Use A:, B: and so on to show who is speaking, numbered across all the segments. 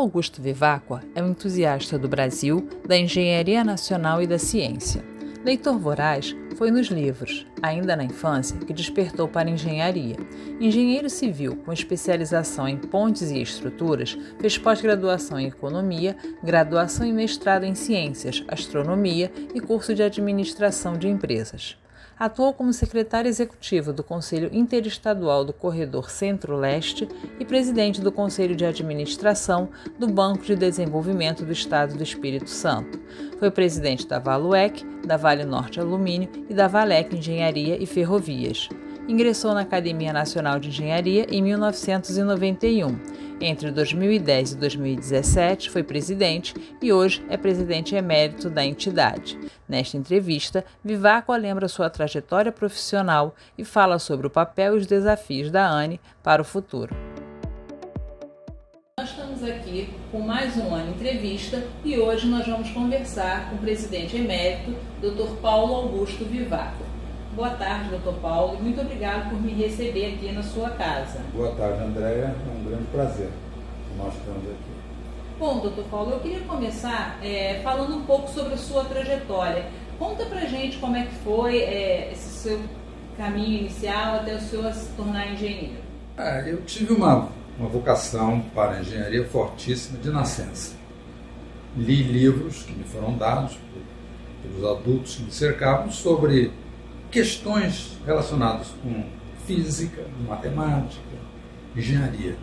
A: Augusto Viváqua é um entusiasta do Brasil, da engenharia nacional e da ciência. Leitor voraz, foi nos livros, ainda na infância, que despertou para a engenharia. Engenheiro civil com especialização em pontes e estruturas, fez pós-graduação em economia, graduação e mestrado em ciências, astronomia e curso de administração de empresas. Atuou como secretário executivo do Conselho Interestadual do Corredor Centro-Leste e presidente do Conselho de Administração do Banco de Desenvolvimento do Estado do Espírito Santo. Foi presidente da Valuec, da Vale Norte Alumínio e da Valec Engenharia e Ferrovias. Ingressou na Academia Nacional de Engenharia em 1991. Entre 2010 e 2017 foi presidente e hoje é presidente emérito da entidade. Nesta entrevista, Viváqua lembra sua trajetória profissional e fala sobre o papel e os desafios da ANE para o futuro. Nós estamos aqui com mais um ANE Entrevista e hoje nós vamos conversar com o presidente emérito, Dr. Paulo Augusto Viváqua. Boa tarde, Dr. Paulo, e muito obrigado por me receber aqui na sua casa.
B: Boa tarde, Andréia. É um grande prazer que nós estamos aqui.
A: Bom, Dr. Paulo, eu queria começar falando um pouco sobre a sua trajetória. Conta pra gente como é que foi esse seu caminho inicial até o senhor se tornar engenheiro.
B: Eu tive uma vocação para a engenharia fortíssima de nascença. Li livros que me foram dados pelos adultos que me cercavam sobre questões relacionadas com física, matemática, engenharia.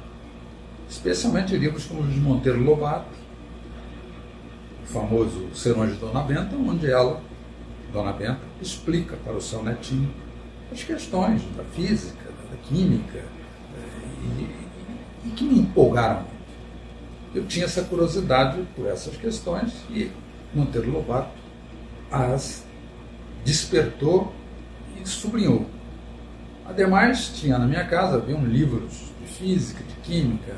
B: Especialmente livros como os de Monteiro Lobato, o famoso Serões de Dona Benta, onde Dona Benta, explica para o seu netinho as questões da física, da química, e que me empolgaram muito. Eu tinha essa curiosidade por essas questões e Monteiro Lobato as despertou e sublinhou. Ademais, tinha na minha casa, haviam livros de física, de química,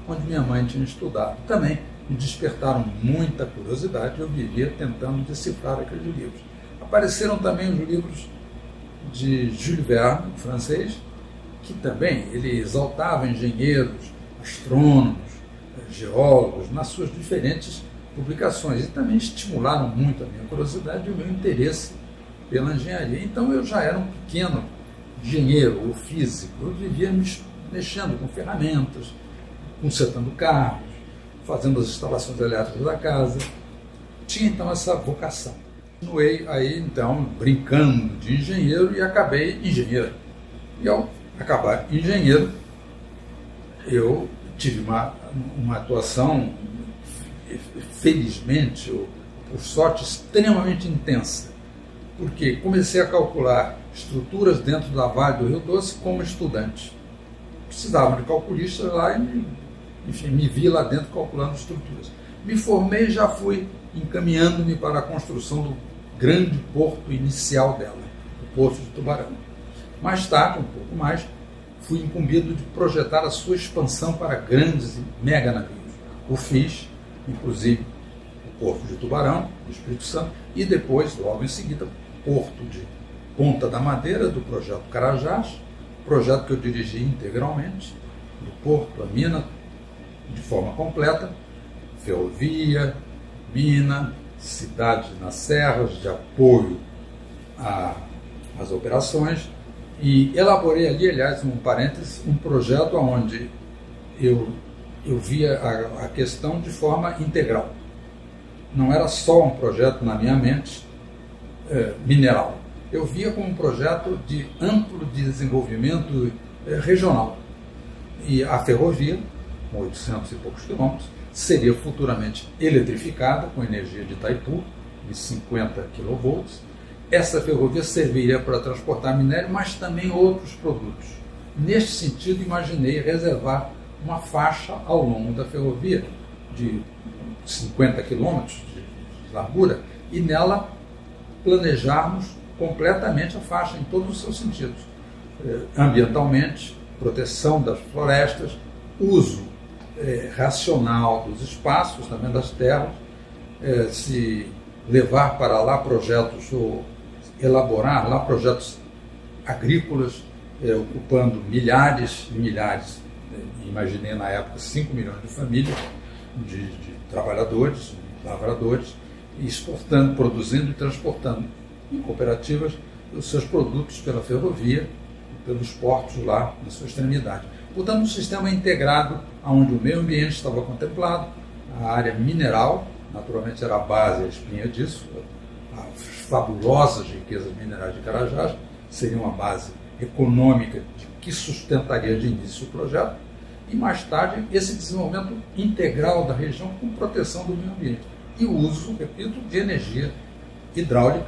B: onde minha mãe tinha estudado. Também me despertaram muita curiosidade e eu vivia tentando decifrar aqueles livros. Apareceram também os livros de Jules Verne, francês, que também ele exaltava engenheiros, astrônomos, geólogos, nas suas diferentes publicações. E também estimularam muito a minha curiosidade e o meu interesse pela engenharia. Então eu já era um pequeno engenheiro ou físico, eu vivia mexendo com ferramentas, consertando carros, fazendo as instalações elétricas da casa. Tinha então essa vocação. Continuei aí então brincando de engenheiro e acabei engenheiro. E ao acabar engenheiro, eu tive uma atuação, felizmente, ou por sorte, extremamente intensa. Porque comecei a calcular estruturas dentro da Vale do Rio Doce como estudante. Precisavam de calculistas lá e, enfim, me vi lá dentro calculando estruturas. Me formei e já fui encaminhando-me para a construção do grande porto inicial dela, o Porto de Tubarão. Mais tarde, um pouco mais, fui incumbido de projetar a sua expansão para grandes e mega navios. O fiz, inclusive, o Porto de Tubarão, no Espírito Santo, e depois, logo em seguida, Porto de Ponta da Madeira, do projeto Carajás, projeto que eu dirigi integralmente, do porto à mina, de forma completa, ferrovia, mina, cidade nas serras, de apoio às operações, e elaborei ali, aliás, um parênteses, um projeto onde eu via a questão de forma integral. Não era só um projeto na minha mente mineral. Eu via como um projeto de amplo desenvolvimento regional. E a ferrovia, com 800 e poucos quilômetros, seria futuramente eletrificada com energia de Itaipu, de 50 kV. Essa ferrovia serviria para transportar minério, mas também outros produtos. Neste sentido, imaginei reservar uma faixa ao longo da ferrovia de 50 quilômetros de largura e nela planejarmos completamente a faixa em todos os seus sentidos. Ambientalmente, proteção das florestas, uso racional dos espaços, também das terras, se levar para lá projetos ou elaborar lá projetos agrícolas, ocupando milhares e milhares, imaginei na época 5 milhões de famílias, de trabalhadores, lavradores, exportando, produzindo e transportando em cooperativas os seus produtos pela ferrovia, pelos portos lá na sua extremidade. Portanto, um sistema integrado onde o meio ambiente estava contemplado, a área mineral, naturalmente era a base, a espinha disso, as fabulosas riquezas minerais de Carajás seriam a base econômica que sustentaria de início o projeto, e mais tarde esse desenvolvimento integral da região com proteção do meio ambiente e o uso, repito, de energia hidráulica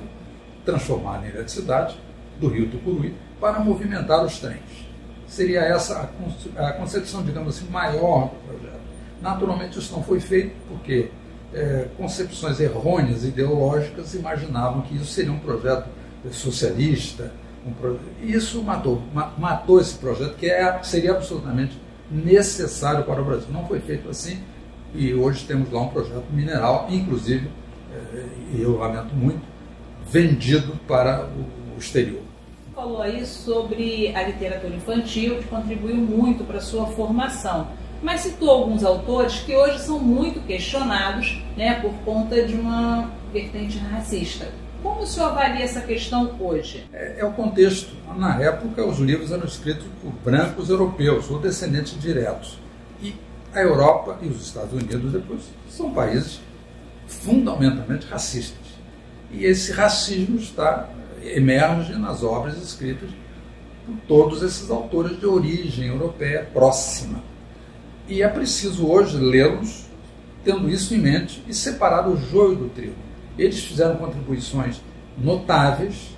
B: transformada em eletricidade do rio Tucuruí para movimentar os trens. Seria essa a concepção, digamos assim, maior do projeto. Naturalmente isso não foi feito porque concepções errôneas ideológicas imaginavam que isso seria um projeto socialista, e isso matou esse projeto, que seria absolutamente necessário para o Brasil. Não foi feito assim, e hoje temos lá um projeto mineral, inclusive, e eu lamento muito, vendido para o exterior.
A: Falou aí sobre a literatura infantil, que contribuiu muito para a sua formação, mas citou alguns autores que hoje são muito questionados, né, por conta de uma vertente racista. Como o senhor avalia essa questão hoje?
B: É o contexto. Na época, os livros eram escritos por brancos europeus ou descendentes diretos. E a Europa e os Estados Unidos, depois, são países fundamentalmente racistas. E esse racismo emerge nas obras escritas por todos esses autores de origem europeia próxima. E é preciso hoje lê-los tendo isso em mente e separar o joio do trigo. Eles fizeram contribuições notáveis,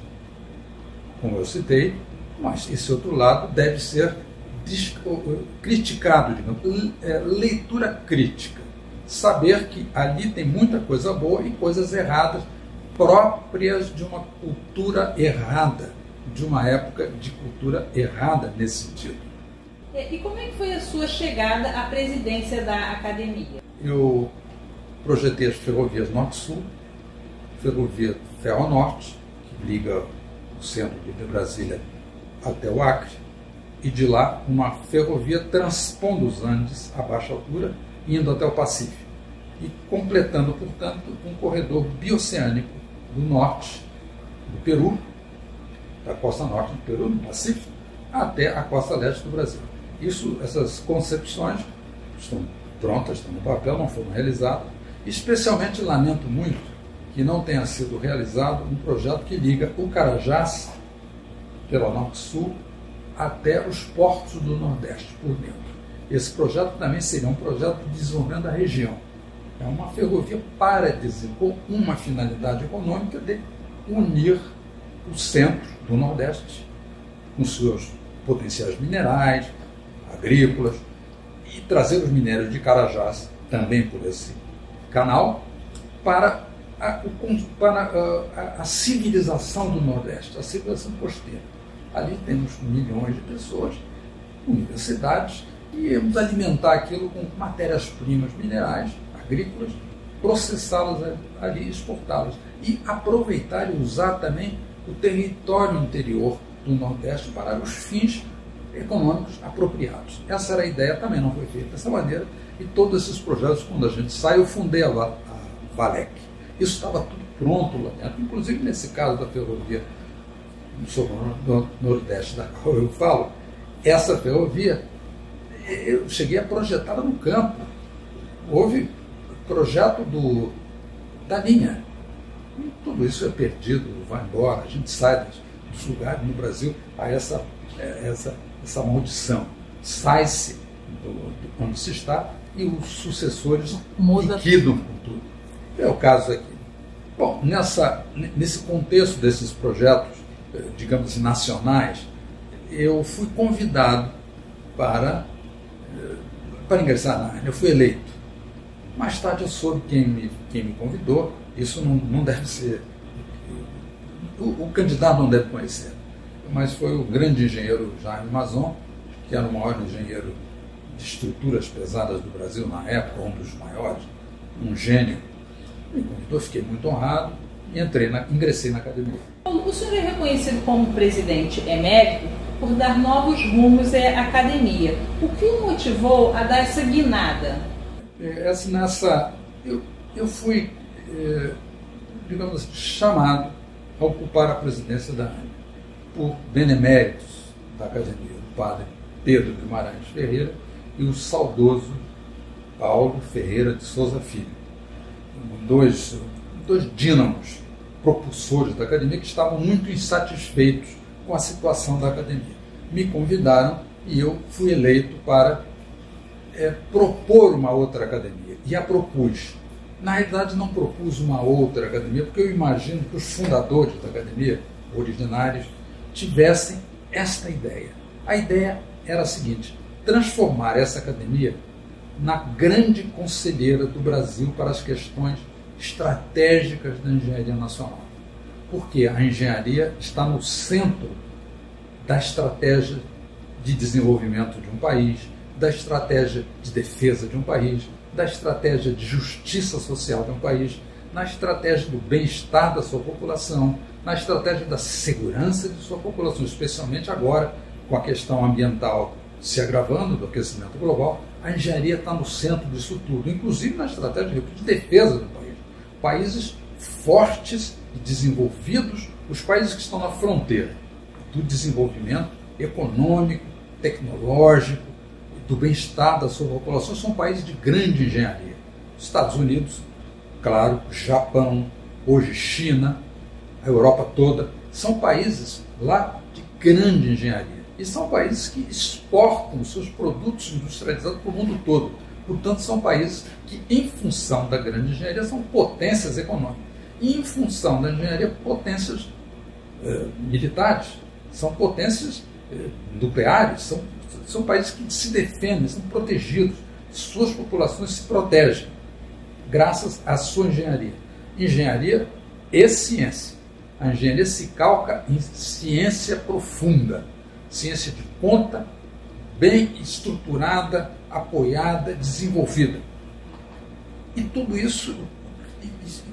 B: como eu citei, mas esse outro lado deve ser criticado, digamos, leitura crítica. Saber que ali tem muita coisa boa e coisas erradas, próprias de uma cultura errada, de uma época de cultura errada nesse sentido.
A: E como é que foi a sua chegada à presidência da academia?
B: Eu projetei as ferrovias Norte-Sul, ferrovia Ferro-Norte, que liga o centro de Brasília até o Acre, e de lá uma ferrovia transpondo os Andes a baixa altura, indo até o Pacífico, e completando, portanto, um corredor bioceânico do norte do Peru, da costa norte do Peru, no Pacífico, até a costa leste do Brasil. Essas concepções estão prontas, estão no papel, não foram realizadas. Especialmente lamento muito que não tenha sido realizado um projeto que liga o Carajás, pela Norte-Sul, até os portos do Nordeste, por dentro. Esse projeto também seria um projeto de desenvolvimento da região. É uma ferrovia paradisíaca, com uma finalidade econômica de unir o centro do Nordeste, com seus potenciais minerais, agrícolas, e trazer os minérios de Carajás, também por esse canal, para a civilização do Nordeste, a civilização costeira. Ali temos milhões de pessoas, universidades, e íamos alimentar aquilo com matérias-primas minerais, agrícolas, processá-las ali e exportá-las. E aproveitar e usar também o território interior do Nordeste para os fins econômicos apropriados. Essa era a ideia, também não foi feita dessa maneira, e todos esses projetos, quando a gente sai, eu fundei a Valec. Isso estava tudo pronto lá dentro, inclusive nesse caso da ferrovia do Nordeste, da qual eu falo, essa ferrovia, eu cheguei a projetá-la no campo. Houve projeto da linha. E tudo isso é perdido, vai embora, a gente sai dos lugares no Brasil a essa maldição. Sai-se de onde se está e os sucessores liquidam com tudo. É o caso aqui. Bom, nesse contexto desses projetos, digamos assim, nacionais, eu fui convidado para ingressar na ANE. Eu fui eleito. Mais tarde eu soube quem me convidou. Isso não deve ser... O candidato não deve conhecer. Mas foi o grande engenheiro Jaime Mazon, que era o maior engenheiro de estruturas pesadas do Brasil na época, um dos maiores, um gênio. Me convidou, fiquei muito honrado e ingressei na academia.
A: O senhor é reconhecido como presidente emérito por dar novos rumos à academia. O que o motivou a dar essa guinada?
B: Eu fui, digamos assim, chamado a ocupar a presidência da ANE por beneméritos da academia, o padre Pedro Guimarães Ferreira e o saudoso Paulo Ferreira de Souza Filho, dois dínamos propulsores da academia que estavam muito insatisfeitos com a situação da academia. Me convidaram e eu fui eleito para propor uma outra academia. E a propus. Na realidade, não propus uma outra academia, porque eu imagino que os fundadores da academia, originários, tivessem esta ideia. A ideia era a seguinte: transformar essa academia na grande conselheira do Brasil para as questões estratégicas da engenharia nacional. Porque a engenharia está no centro da estratégia de desenvolvimento de um país, da estratégia de defesa de um país, da estratégia de justiça social de um país, na estratégia do bem-estar da sua população, na estratégia da segurança de sua população, especialmente agora com a questão ambiental se agravando do aquecimento global. A engenharia está no centro disso tudo, inclusive na estratégia de defesa do país. Países fortes e desenvolvidos, os países que estão na fronteira do desenvolvimento econômico, tecnológico, do bem-estar da sua população, são países de grande engenharia. Estados Unidos, claro, Japão, hoje China, a Europa toda, são países lá de grande engenharia. E são países que exportam seus produtos industrializados para o mundo todo. Portanto, são países que, em função da grande engenharia, são potências econômicas. E, em função da engenharia, potências militares, são potências nucleares, são países que se defendem, são protegidos, suas populações se protegem, graças à sua engenharia. Engenharia e ciência. A engenharia se calca em ciência profunda, ciência de ponta, bem estruturada, apoiada, desenvolvida. E tudo isso,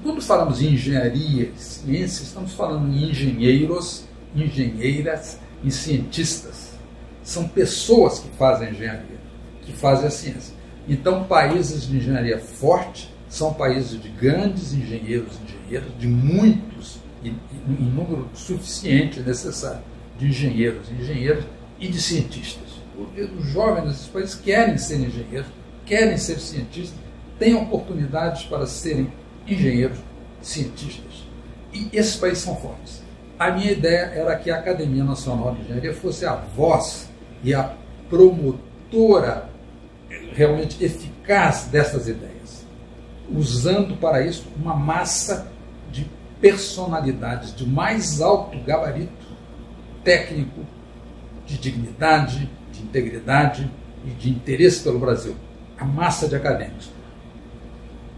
B: quando falamos em engenharia e ciência, estamos falando em engenheiros, engenheiras e cientistas. São pessoas que fazem a engenharia, que fazem a ciência. Então, países de engenharia forte são países de grandes engenheiros e engenheiras, de muitos, em número suficiente necessário, de engenheiros e engenheiras e de cientistas. Porque os jovens desses países querem ser engenheiros, querem ser cientistas, têm oportunidades para serem engenheiros, cientistas. E esses países são fortes. A minha ideia era que a Academia Nacional de Engenharia fosse a voz e a promotora realmente eficaz dessas ideias, usando para isso uma massa de personalidades de mais alto gabarito técnico, de dignidade, de integridade e de interesse pelo Brasil. A massa de acadêmicos,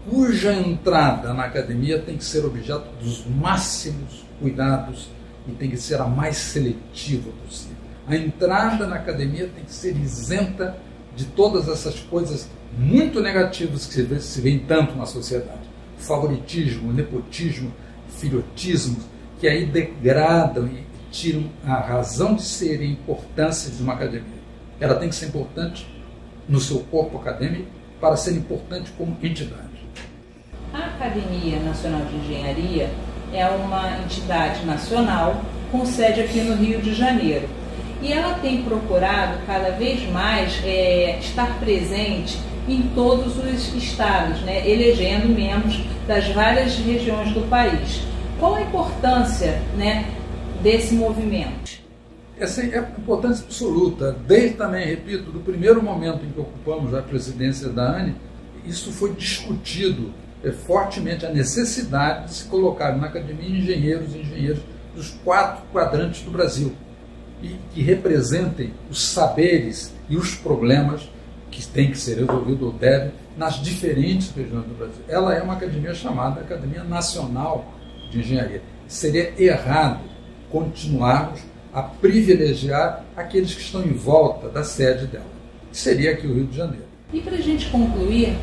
B: cuja entrada na academia tem que ser objeto dos máximos cuidados e tem que ser a mais seletiva possível. A entrada na academia tem que ser isenta de todas essas coisas muito negativas que se vêem tanto na sociedade. Favoritismo, nepotismo, filhotismo, que aí degradam e tiram a razão de ser e a importância de uma academia. Ela tem que ser importante no seu corpo acadêmico para ser importante como entidade.
A: A Academia Nacional de Engenharia é uma entidade nacional com sede aqui no Rio de Janeiro. E ela tem procurado cada vez mais estar presente em todos os estados, né, elegendo membros das várias regiões do país. Qual a importância, né, desse movimento?
B: Essa é a importância absoluta. Desde, também, repito, do primeiro momento em que ocupamos a presidência da ANE, isso foi discutido fortemente, a necessidade de se colocar na academia engenheiros e engenheiras dos 4 quadrantes do Brasil, e que representem os saberes e os problemas que têm que ser resolvidos ou devem nas diferentes regiões do Brasil. Ela é uma academia chamada Academia Nacional de Engenharia. Seria errado continuarmos a privilegiar aqueles que estão em volta da sede dela, que seria aqui o Rio de Janeiro.
A: E para a gente concluir,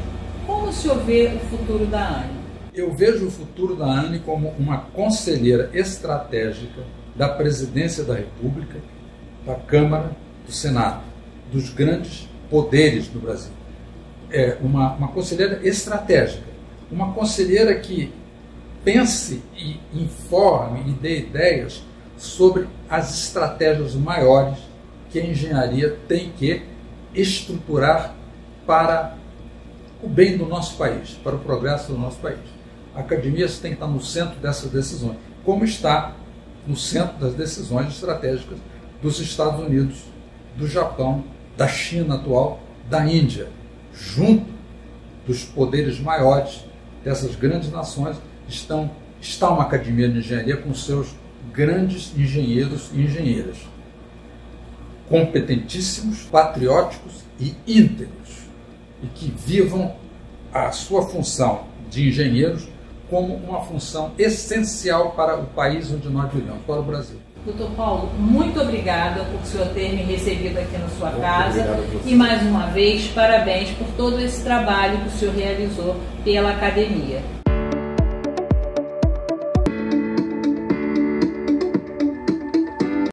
A: como o senhor vê o futuro da ANE?
B: Eu vejo o futuro da ANE como uma conselheira estratégica da Presidência da República, da Câmara, do Senado, dos grandes poderes do Brasil. uma conselheira estratégica, uma conselheira que pense e informe e dê ideias sobre as estratégias maiores que a engenharia tem que estruturar para o bem do nosso país, para o progresso do nosso país. A academia tem que estar no centro dessas decisões, como está no centro das decisões estratégicas dos Estados Unidos, do Japão, da China atual, da Índia. Junto dos poderes maiores dessas grandes nações está uma academia de engenharia com seus grandes engenheiros e engenheiras, competentíssimos, patrióticos e íntegros, e que vivam a sua função de engenheiros como uma função essencial para o país onde nós vivemos, para o Brasil.
A: Doutor Paulo, muito obrigada por o senhor ter me recebido aqui na sua casa e, mais uma vez, parabéns por todo esse trabalho que o senhor realizou pela academia.